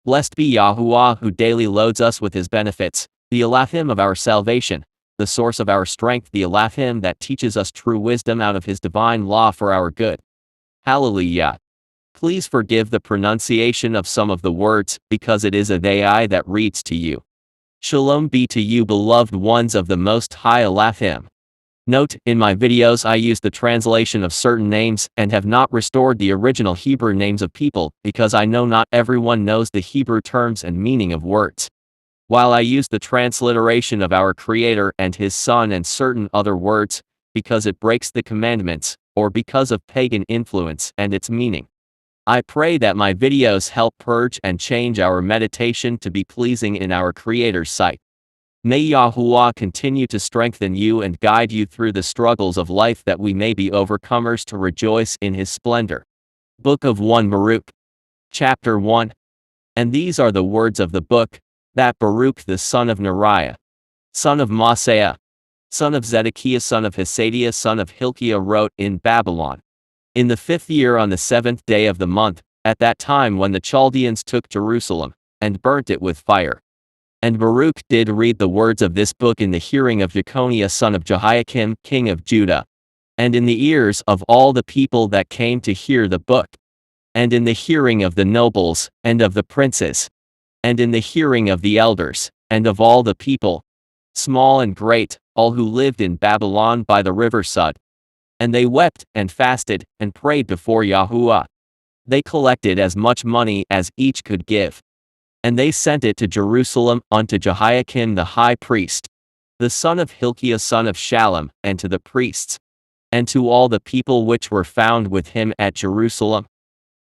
Blessed be Yahuwah who daily loads us with his benefits, the Elohim of our salvation, the source of our strength, the Elohim that teaches us true wisdom out of his divine law for our good. Hallelujah. Please forgive the pronunciation of some of the words, because it is a AI that reads to you. Shalom be to you, beloved ones of the Most High Elohim. Note, in my videos I use the translation of certain names and have not restored the original Hebrew names of people, because I know not everyone knows the Hebrew terms and meaning of words. While I use the transliteration of our Creator and His Son and certain other words, because it breaks the commandments, or because of pagan influence and its meaning. I pray that my videos help purge and change our meditation to be pleasing in our Creator's sight. May Yahuwah continue to strengthen you and guide you through the struggles of life, that we may be overcomers to rejoice in his splendor. Book of 1 Baruch. Chapter 1. And these are the words of the book, that Baruch the son of Neriah, son of Maaseiah, son of Zedekiah, son of Hesadiah, son of Hilkiah, wrote in Babylon. In the 5th year, on the 7th day of the month, at that time when the Chaldeans took Jerusalem, and burnt it with fire. And Baruch did read the words of this book in the hearing of Jeconiah son of Jehoiakim, king of Judah, and in the ears of all the people that came to hear the book, and in the hearing of the nobles, and of the princes, and in the hearing of the elders, and of all the people, small and great, all who lived in Babylon by the river Sud. And they wept, and fasted, and prayed before Yahuwah. They collected as much money as each could give. And they sent it to Jerusalem unto Jehoiakim the high priest, the son of Hilkiah son of Shallum, and to the priests, and to all the people which were found with him at Jerusalem.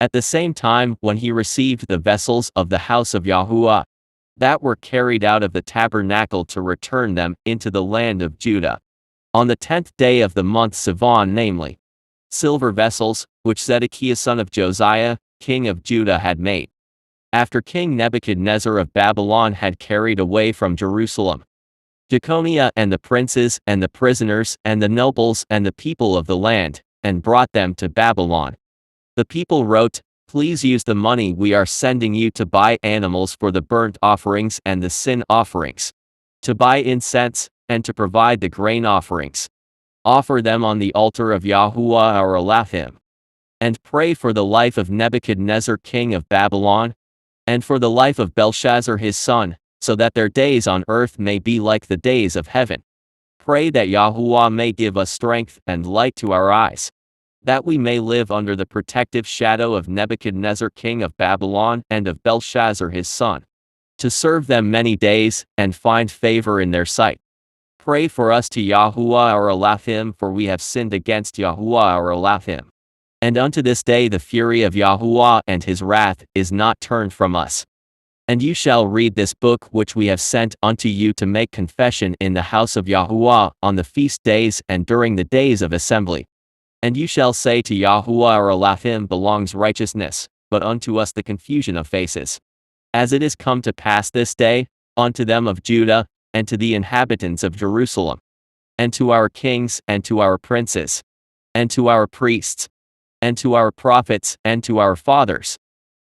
At the same time when he received the vessels of the house of Yahuwah, that were carried out of the tabernacle, to return them into the land of Judah. On the 10th day of the month Sivan, namely, silver vessels, which Zedekiah son of Josiah, king of Judah, had made, after King Nebuchadnezzar of Babylon had carried away from Jerusalem Jeconiah and the princes and the prisoners and the nobles and the people of the land, and brought them to Babylon. The people wrote, "Please use the money we are sending you to buy animals for the burnt offerings and the sin offerings, to buy incense, and to provide the grain offerings. Offer them on the altar of Yahuwah our Elohim. And pray for the life of Nebuchadnezzar king of Babylon, and for the life of Belshazzar his son, so that their days on earth may be like the days of heaven. Pray that Yahuwah may give us strength and light to our eyes, that we may live under the protective shadow of Nebuchadnezzar king of Babylon and of Belshazzar his son, to serve them many days, and find favor in their sight. Pray for us to Yahuwah our Elohim, for we have sinned against Yahuwah our Elohim. And unto this day the fury of Yahuwah and his wrath is not turned from us. And you shall read this book which we have sent unto you to make confession in the house of Yahuwah on the feast days and during the days of assembly. And you shall say, to Yahuwah our Elohim belongs righteousness, but unto us the confusion of faces. As it is come to pass this day, unto them of Judah, and to the inhabitants of Jerusalem, and to our kings, and to our princes, and to our priests, and to our prophets, and to our fathers,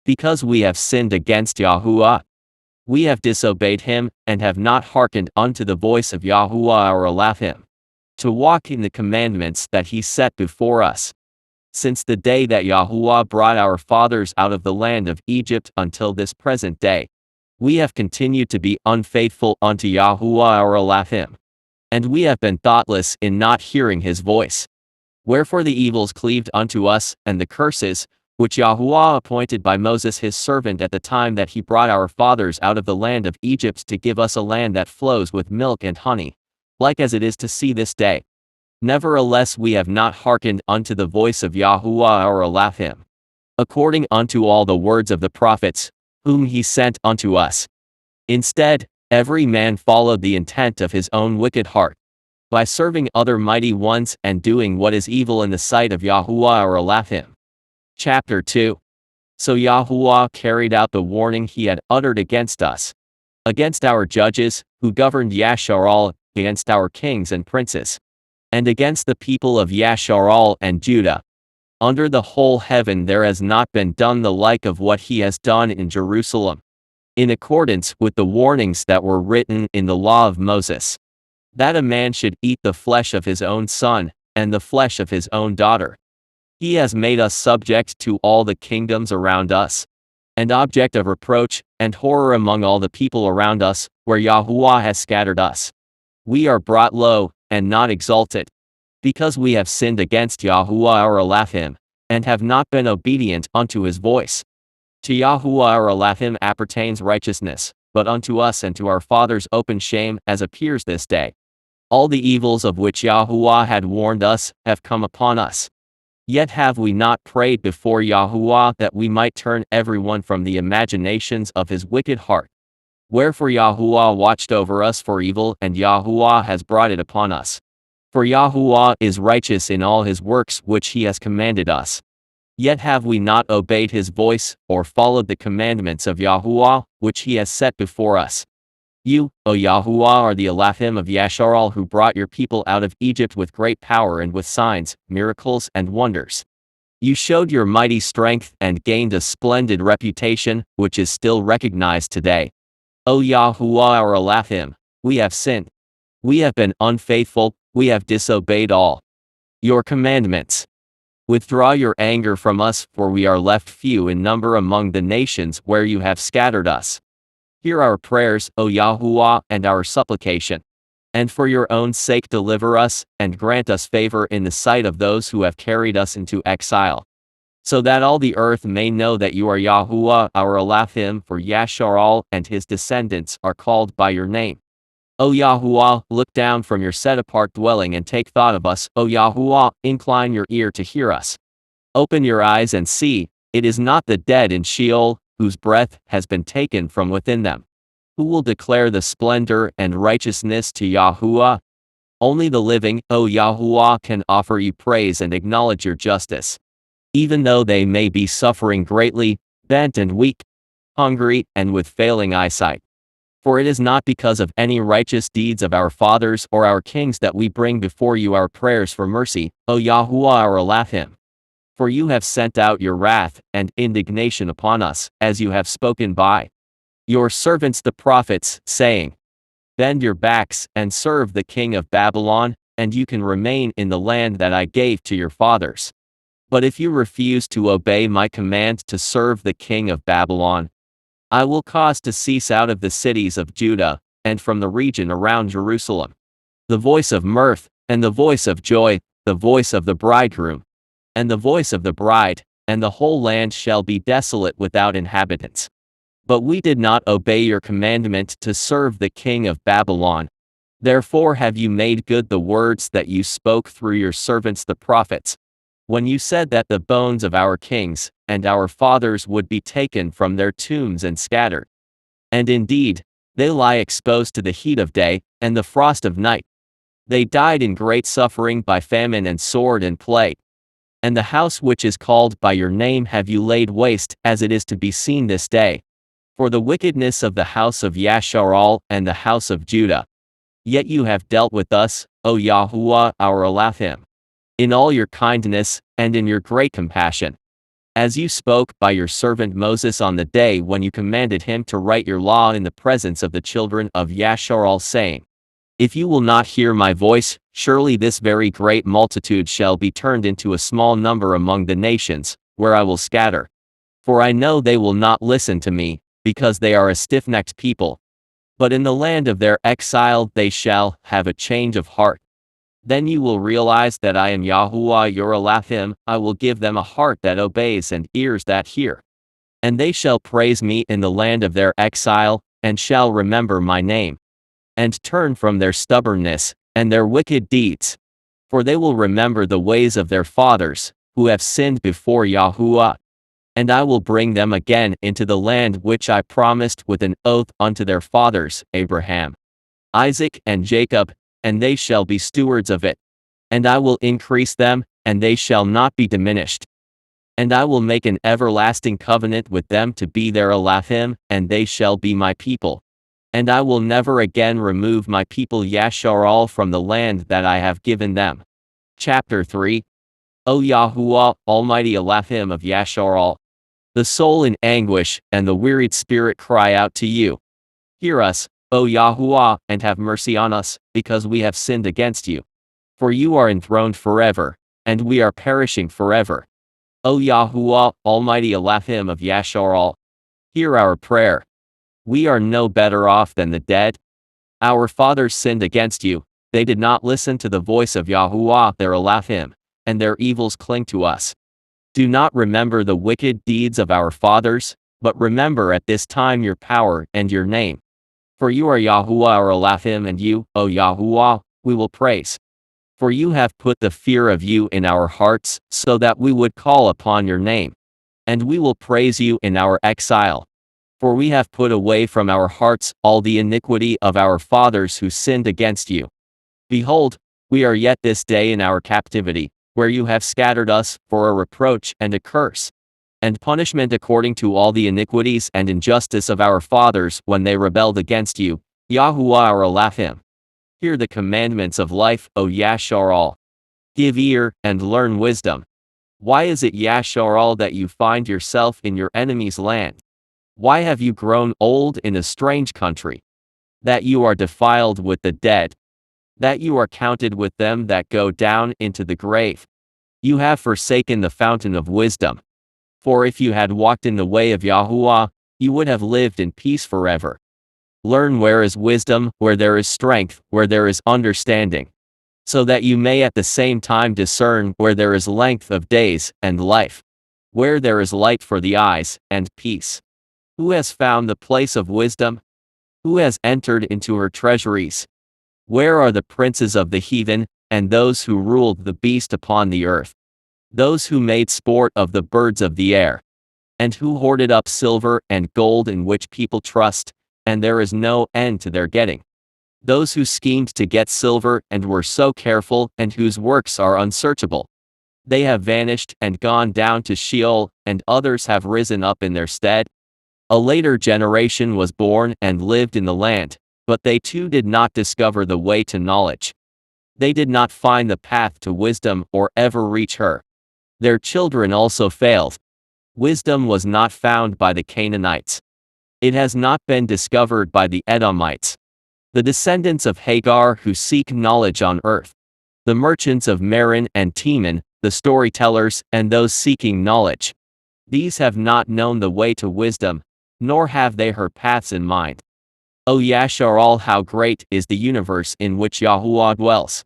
because we have sinned against Yahuwah. We have disobeyed him, and have not hearkened unto the voice of Yahuwah our Elohim, to walk in the commandments that he set before us. since the day that Yahuwah brought our fathers out of the land of Egypt until this present day. We have continued to be unfaithful unto Yahuwah our Elohim, and we have been thoughtless in not hearing his voice. Wherefore the evils cleaved unto us, and the curses, which Yahuwah appointed by Moses his servant at the time that he brought our fathers out of the land of Egypt to give us a land that flows with milk and honey, like as it is to see this day. Nevertheless we have not hearkened unto the voice of Yahuwah our Elohim, according unto all the words of the prophets, whom he sent unto us. Instead, every man followed the intent of his own wicked heart, by serving other mighty ones and doing what is evil in the sight of Yahuwah our Elohim. Chapter 2. So Yahuwah carried out the warning he had uttered against us, against our judges, who governed Yashar'al, against our kings and princes, and against the people of Yashar'al and Judah. Under the whole heaven there has not been done the like of what he has done in Jerusalem, in accordance with the warnings that were written in the law of Moses, that a man should eat the flesh of his own son, and the flesh of his own daughter. He has made us subject to all the kingdoms around us, and object of reproach and horror among all the people around us, where Yahuwah has scattered us. We are brought low, and not exalted, because we have sinned against Yahuwah our Elohim, and have not been obedient unto his voice. To Yahuwah our Elohim appertains righteousness, but unto us and to our fathers open shame, as appears this day. All the evils of which Yahuwah had warned us have come upon us. Yet have we not prayed before Yahuwah that we might turn everyone from the imaginations of his wicked heart. Wherefore Yahuwah watched over us for evil, and Yahuwah has brought it upon us. For Yahuwah is righteous in all his works which he has commanded us. Yet have we not obeyed his voice, or followed the commandments of Yahuwah, which he has set before us. You, O Yahuwah, are the Elohim of Yashar'al, who brought your people out of Egypt with great power and with signs, miracles, and wonders. You showed your mighty strength and gained a splendid reputation, which is still recognized today. O Yahuwah our Elohim, we have sinned. We have been unfaithful, we have disobeyed all your commandments. Withdraw your anger from us, for we are left few in number among the nations where you have scattered us. Hear our prayers, O Yahuwah, and our supplication. And for your own sake deliver us, and grant us favor in the sight of those who have carried us into exile, so that all the earth may know that you are Yahuwah our Elohim, for Yashar'al and his descendants are called by your name. O Yahuwah, look down from your set-apart dwelling and take thought of us. O Yahuwah, incline your ear to hear us. Open your eyes and see, it is not the dead in Sheol, whose breath has been taken from within them, who will declare the splendor and righteousness to Yahuwah. Only the living, O Yahuwah, can offer you praise and acknowledge your justice, even though they may be suffering greatly, bent and weak, hungry, and with failing eyesight. For it is not because of any righteous deeds of our fathers or our kings that we bring before you our prayers for mercy, O Yahuwah our Elohim. For you have sent out your wrath and indignation upon us, as you have spoken by your servants the prophets, saying, Bend your backs and serve the king of Babylon, and you can remain in the land that I gave to your fathers. But if you refuse to obey my command to serve the king of Babylon, I will cause to cease out of the cities of Judah, and from the region around Jerusalem, the voice of mirth, and the voice of joy, the voice of the bridegroom, and the voice of the bride, and the whole land shall be desolate without inhabitants. But we did not obey your commandment to serve the king of Babylon. Therefore have you made good the words that you spoke through your servants the prophets, when you said that the bones of our kings and our fathers would be taken from their tombs and scattered. And indeed, they lie exposed to the heat of day and the frost of night. They died in great suffering by famine and sword and plague. And the house which is called by your name have you laid waste, as it is to be seen this day, for the wickedness of the house of Yashar'al and the house of Judah. Yet you have dealt with us, O Yahuwah our Elohim, in all your kindness, and in your great compassion, as you spoke by your servant Moses on the day when you commanded him to write your law in the presence of the children of Yashar'al, saying, If you will not hear my voice, Surely this very great multitude shall be turned into a small number among the nations, where I will scatter. For I know they will not listen to me, because they are a stiff-necked people. But in the land of their exile they shall have a change of heart. Then you will realize that I am Yahuwah your Elohim. I will give them a heart that obeys and ears that hear. And they shall praise me in the land of their exile, and shall remember my name, and turn from their stubbornness, and their wicked deeds. For they will remember the ways of their fathers, who have sinned before Yahuwah. And I will bring them again into the land which I promised with an oath unto their fathers, Abraham, Isaac, and Jacob, and they shall be stewards of it. And I will increase them, and they shall not be diminished. And I will make an everlasting covenant with them to be their Elohim, and they shall be my people. And I will never again remove my people Yashar'al from the land that I have given them. Chapter 3. O Yahuwah, Almighty Elohim of Yashar'al, the soul in anguish and the wearied spirit cry out to you. Hear us, O Yahuwah, and have mercy on us, because we have sinned against you. For you are enthroned forever, and we are perishing forever. O Yahuwah, Almighty Elohim of Yashar'al, hear our prayer. We are no better off than the dead. Our fathers sinned against you, they did not listen to the voice of Yahuwah their Elohim, and their evils cling to us. Do not remember the wicked deeds of our fathers, but remember at this time your power and your name. For you are Yahuwah our Elohim, and you, O Yahuwah, we will praise. For you have put the fear of you in our hearts, so that we would call upon your name. And we will praise you in our exile. For we have put away from our hearts all the iniquity of our fathers who sinned against you. Behold, we are yet this day in our captivity, where you have scattered us for a reproach and a curse, and punishment according to all the iniquities and injustice of our fathers when they rebelled against you, Yahuwah our Elohim. Hear the commandments of life, O Yashar'al. Give ear, and learn wisdom. Why is it, Yashar'al, that you find yourself in your enemy's land? Why have you grown old in a strange country? That you are defiled with the dead, that you are counted with them that go down into the grave. You have forsaken the fountain of wisdom. For if you had walked in the way of Yahuwah, you would have lived in peace forever. Learn where is wisdom, where there is strength, where there is understanding, so that you may at the same time discern where there is length of days and life, where there is light for the eyes and peace. Who has found the place of wisdom? Who has entered into her treasuries? Where are the princes of the heathen, and those who ruled the beast upon the earth? Those who made sport of the birds of the air, and who hoarded up silver and gold in which people trust, and there is no end to their getting. Those who schemed to get silver and were so careful, and whose works are unsearchable. They have vanished and gone down to Sheol, and others have risen up in their stead. A later generation was born and lived in the land, but they too did not discover the way to knowledge. They did not find the path to wisdom or ever reach her. Their children also failed. Wisdom was not found by the Canaanites. It has not been discovered by the Edomites, the descendants of Hagar who seek knowledge on earth. The merchants of Meron and Teman, the storytellers, and those seeking knowledge. These have not known the way to wisdom, nor have they her paths in mind. O Yashar'al, how great is the universe in which Yahuwah dwells!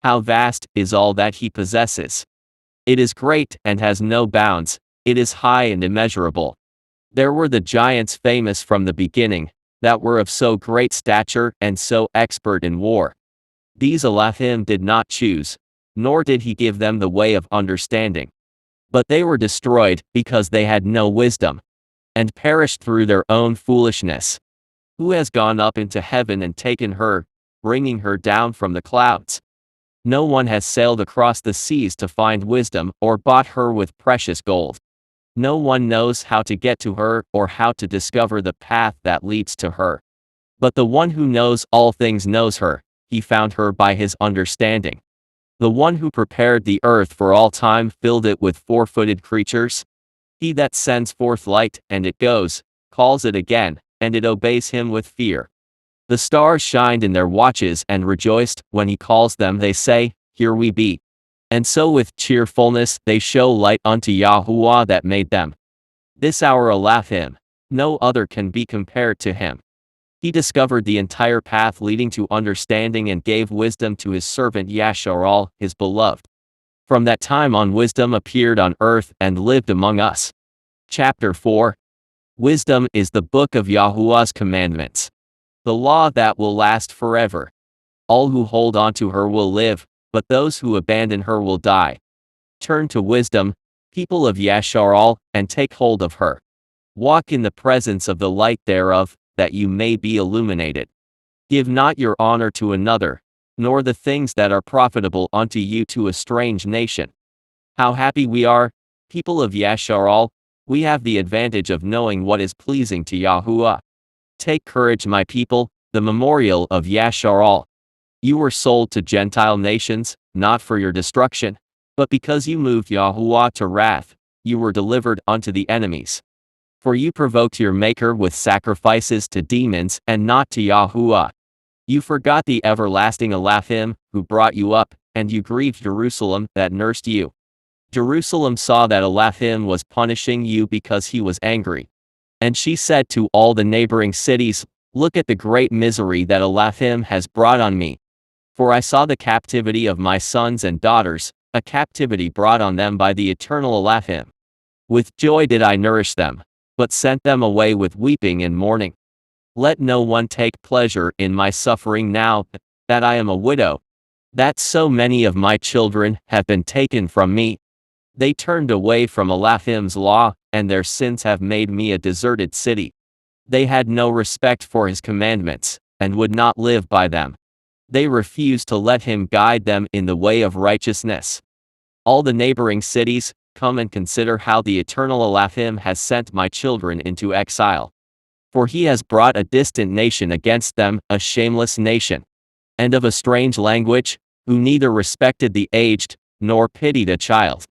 How vast is all that he possesses! It is great and has no bounds, it is high and immeasurable. There were the giants famous from the beginning, that were of so great stature and so expert in war. These Elohim did not choose, nor did he give them the way of understanding. But they were destroyed, because they had no wisdom, and perished through their own foolishness. Who has gone up into heaven and taken her, bringing her down from the clouds? No one has sailed across the seas to find wisdom, or bought her with precious gold. No one knows how to get to her, or how to discover the path that leads to her. But the one who knows all things knows her, he found her by his understanding. The one who prepared the earth for all time filled it with four-footed creatures. He that sends forth light, and it goes, calls it again, and it obeys him with fear. The stars shined in their watches and rejoiced. When he calls them they say, Here we be. And so with cheerfulness they show light unto Yahuwah that made them. This our Elohim, no other can be compared to him. He discovered the entire path leading to understanding and gave wisdom to his servant Yashar'al, his beloved. From that time on wisdom appeared on earth and lived among us. Chapter 4. Wisdom is the book of Yahuwah's commandments, the law that will last forever. All who hold on to her will live, but those who abandon her will die. Turn to wisdom, people of Yashar'al, and take hold of her. Walk in the presence of the light thereof, that you may be illuminated. Give not your honor to another, nor the things that are profitable unto you to a strange nation. How happy we are, people of Yashar'al, we have the advantage of knowing what is pleasing to Yahuwah. Take courage, my people, the memorial of Yashar'al. You were sold to Gentile nations, not for your destruction, but because you moved Yahuwah to wrath, you were delivered unto the enemies. For you provoked your Maker with sacrifices to demons and not to Yahuwah. You forgot the everlasting Elohim, who brought you up, and you grieved Jerusalem that nursed you. Jerusalem saw that Elohim was punishing you because he was angry. And she said to all the neighboring cities, Look at the great misery that Elohim has brought on me. For I saw the captivity of my sons and daughters, a captivity brought on them by the eternal Elohim. With joy did I nourish them, but sent them away with weeping and mourning. Let no one take pleasure in my suffering now, that I am a widow, that so many of my children have been taken from me. They turned away from Elohim's law, and their sins have made me a deserted city. They had no respect for his commandments, and would not live by them. They refused to let him guide them in the way of righteousness. All the neighboring cities, come and consider how the eternal Elohim has sent my children into exile. For he has brought a distant nation against them, a shameless nation, and of a strange language, who neither respected the aged, nor pitied a child.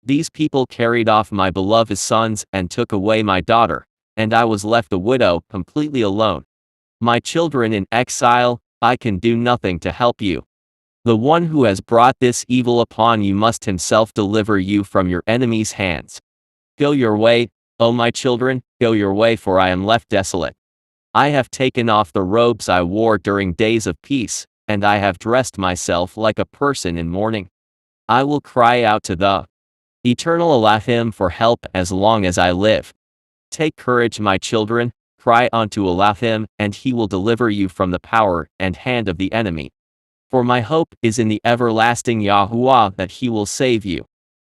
These people carried off my beloved sons and took away my daughter, and I was left a widow, completely alone. My children in exile, I can do nothing to help you. The one who has brought this evil upon you must himself deliver you from your enemies' hands. Go your way, O my children, go your way, for I am left desolate. I have taken off the robes I wore during days of peace, and I have dressed myself like a person in mourning. I will cry out to the eternal Elohim for help as long as I live. Take courage, my children, cry unto Elohim, and he will deliver you from the power and hand of the enemy. For my hope is in the everlasting Yahuwah, that he will save you.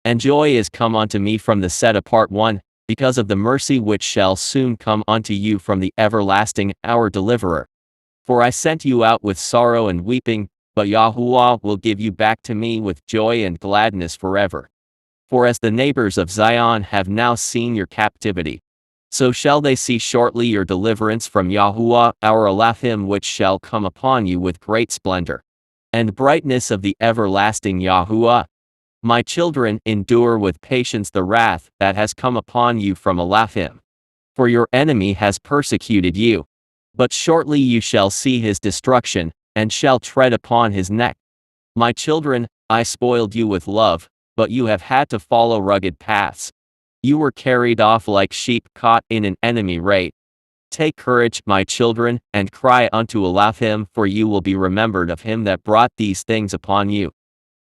And joy is come unto me from the set apart one, because of the mercy which shall soon come unto you from the everlasting, our deliverer. For I sent you out with sorrow and weeping, but Yahuwah will give you back to me with joy and gladness forever. For as the neighbors of Zion have now seen your captivity, so shall they see shortly your deliverance from Yahuwah, our Elohim, which shall come upon you with great splendor and brightness of the everlasting Yahuwah. My children, endure with patience the wrath that has come upon you from Elohim. For your enemy has persecuted you. But shortly you shall see his destruction, and shall tread upon his neck. My children, I spoiled you with love, but you have had to follow rugged paths. You were carried off like sheep caught in an enemy raid. Take courage, my children, and cry unto Elohim, for you will be remembered of him that brought these things upon you.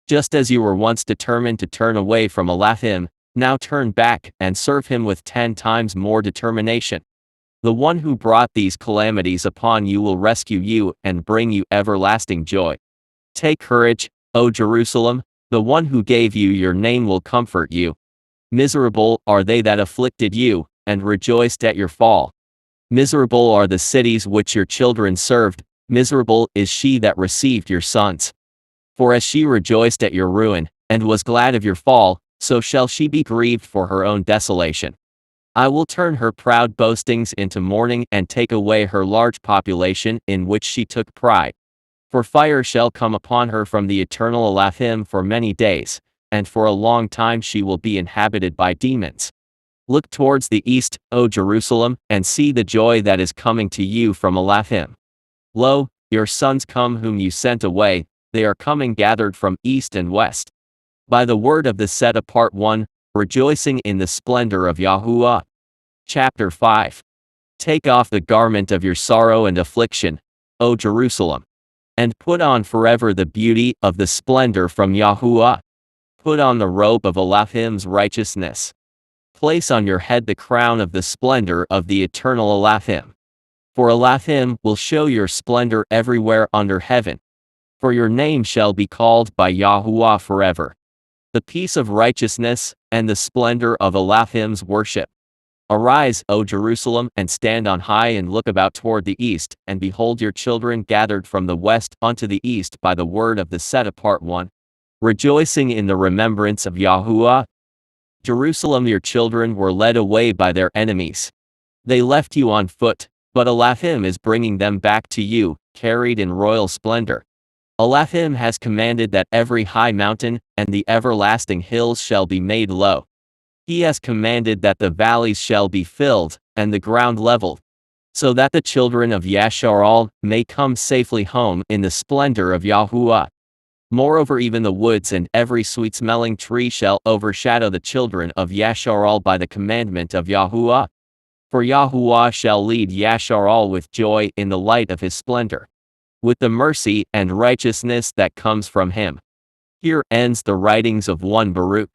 Just as you were once determined to turn away from Elohim, now turn back and serve him with 10 times more determination. The one who brought these calamities upon you will rescue you and bring you everlasting joy. Take courage, O Jerusalem, the one who gave you your name will comfort you. Miserable are they that afflicted you, and rejoiced at your fall. Miserable are the cities which your children served, miserable is she that received your sons. For as she rejoiced at your ruin, and was glad of your fall, so shall she be grieved for her own desolation. I will turn her proud boastings into mourning, and take away her large population in which she took pride. For fire shall come upon her from the eternal Elohim for many days, and for a long time she will be inhabited by demons. Look towards the east, O Jerusalem, and see the joy that is coming to you from Elohim. Lo, your sons come whom you sent away, they are coming gathered from east and west. By the word of the set apart one, rejoicing in the splendor of Yahuwah. Chapter 5. Take off the garment of your sorrow and affliction, O Jerusalem, and put on forever the beauty of the splendor from Yahuwah. Put on the robe of Elohim's righteousness. Place on your head the crown of the splendor of the eternal Elohim. For Elohim will show your splendor everywhere under heaven. For your name shall be called by Yahuwah forever. The peace of righteousness, and the splendor of Elohim's worship. Arise, O Jerusalem, and stand on high and look about toward the east, and behold your children gathered from the west unto the east by the word of the set apart one, rejoicing in the remembrance of Yahuwah. Jerusalem, your children were led away by their enemies. They left you on foot, but Elohim is bringing them back to you, carried in royal splendor. Elohim has commanded that every high mountain, and the everlasting hills shall be made low. He has commanded that the valleys shall be filled, and the ground leveled, so that the children of Yashar'al may come safely home in the splendor of Yahuwah. Moreover, even the woods and every sweet-smelling tree shall overshadow the children of Yashar'al by the commandment of Yahuwah. For Yahuwah shall lead Yashar'al with joy in the light of his splendor, with the mercy and righteousness that comes from him. Here ends the writings of one Baruch.